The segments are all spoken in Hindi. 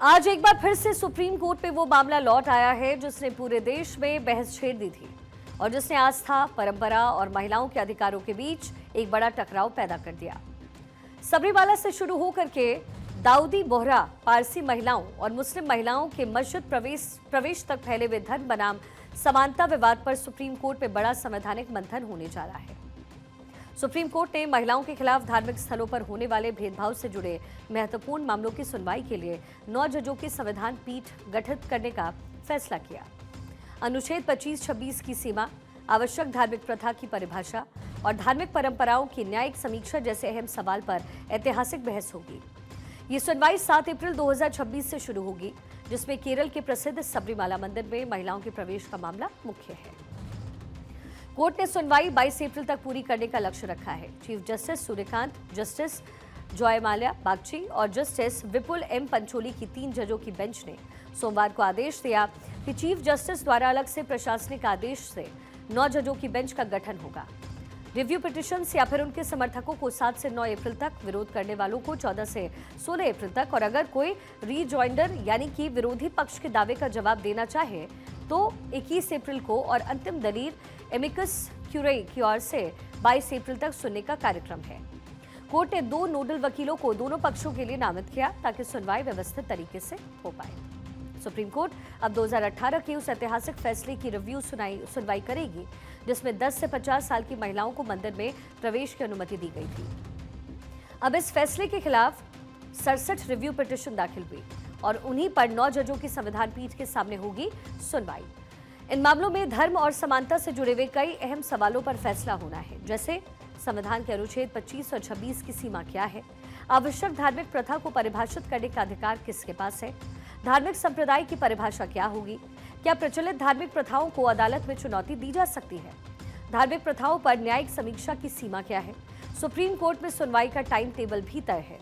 आज एक बार फिर से सुप्रीम कोर्ट में वो मामला लौट आया है जिसने पूरे देश में बहस छेड़ दी थी और जिसने आस्था, परंपरा और महिलाओं के अधिकारों के बीच एक बड़ा टकराव पैदा कर दिया। सबरीमाला से शुरू होकर के दाऊदी बोहरा, पारसी महिलाओं और मुस्लिम महिलाओं के मस्जिद प्रवेश तक फैले हुए धर्म बनाम समानता विवाद पर सुप्रीम कोर्ट में बड़ा संवैधानिक मंथन होने जा रहा है। सुप्रीम कोर्ट ने महिलाओं के खिलाफ धार्मिक स्थलों पर होने वाले भेदभाव से जुड़े महत्वपूर्ण मामलों की सुनवाई के लिए 9 जजों की संविधान पीठ गठित करने का फैसला किया। अनुच्छेद 25-26 की सीमा, आवश्यक धार्मिक प्रथा की परिभाषा और धार्मिक परंपराओं की न्यायिक समीक्षा जैसे अहम सवाल पर ऐतिहासिक बहस होगी। ये सुनवाई 7 अप्रैल 2026 से शुरू होगी, जिसमें केरल के प्रसिद्ध सबरीमाला मंदिर में महिलाओं के प्रवेश का मामला मुख्य है। कोर्ट ने सुनवाई 22 अप्रैल तक पूरी करने का लक्ष्य रखा है। Chief justice Suryakant, justice Joymalya Bagchi और जस्टिस विपुल एम पंचोली की 3 जजों की बेंच ने सोमवार को आदेश दिया कि चीफ जस्टिस द्वारा अलग से प्रशासनिक आदेश से 9 जजों की बेंच का गठन होगा। रिव्यू पिटिशंस या फिर उनके समर्थकों को 7 से 9 अप्रैल तक, विरोध करने वालों को 14 से 16 अप्रैल तक और अगर कोई रीजॉइंडर यानी कि विरोधी पक्ष के दावे का जवाब देना चाहे तो 21 अप्रैल को और अंतिम दलील एमिकस क्यूरी की ओर से 22 अप्रैल तक सुनने का कार्यक्रम है। कोर्ट ने 2 नोडल वकीलों को दोनों पक्षों के लिए नामित किया ताकि सुनवाई व्यवस्थित तरीके से हो पाए। सुप्रीम कोर्ट अब 2018 के उस ऐतिहासिक फैसले की रिव्यू सुनवाई करेगी जिसमें 10 से 50 साल की महिलाओं को मंदिर में प्रवेश की अनुमति दी गई थी। अब इस फैसले के खिलाफ 67 रिव्यू पिटिशन दाखिल हुई और उन्हीं पर 9 जजों की संविधान पीठ के सामने होगी सुनवाई। इन मामलों में धर्म और समानता से जुड़े हुए कई अहम सवालों पर फैसला होना है, जैसे संविधान के अनुच्छेद 25 और 26 की सीमा क्या है, आवश्यक धार्मिक प्रथा को परिभाषित करने का अधिकार किसके पास है, धार्मिक संप्रदाय की परिभाषा क्या होगी, क्या प्रचलित धार्मिक प्रथाओं को अदालत में चुनौती दी जा सकती है, धार्मिक प्रथाओं पर न्यायिक समीक्षा की सीमा क्या है। सुप्रीम कोर्ट में सुनवाई का टाइम टेबल भी तय है।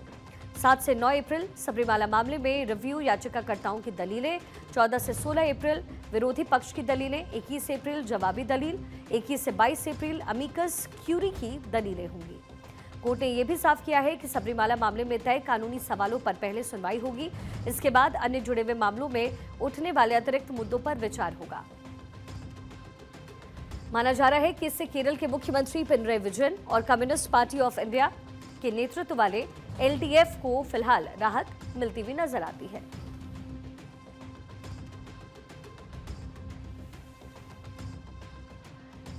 7 से 9 अप्रैल सबरीमाला मामले में रिव्यू याचिकाकर्ताओं की दलीलें, 14 से 16 अप्रैल विरोधी पक्ष की दलीलें, 21 अप्रैल जवाबी दलील, 21 से 22 अप्रैल अमिकस क्यूरी की दलीलें होंगी। कोर्ट ने यह भी साफ किया है कि सबरीमाला मामले में तय कानूनी सवालों पर पहले सुनवाई होगी, इसके बाद अन्य जुड़े हुए मामलों में उठने वाले अतिरिक्त मुद्दों पर विचार होगा। माना जा रहा है कि इससे केरल के मुख्यमंत्री पिनराई विजयन और कम्युनिस्ट पार्टी ऑफ इंडिया के नेतृत्व वाले LDF को फिलहाल राहत मिलती हुई नजर आती है।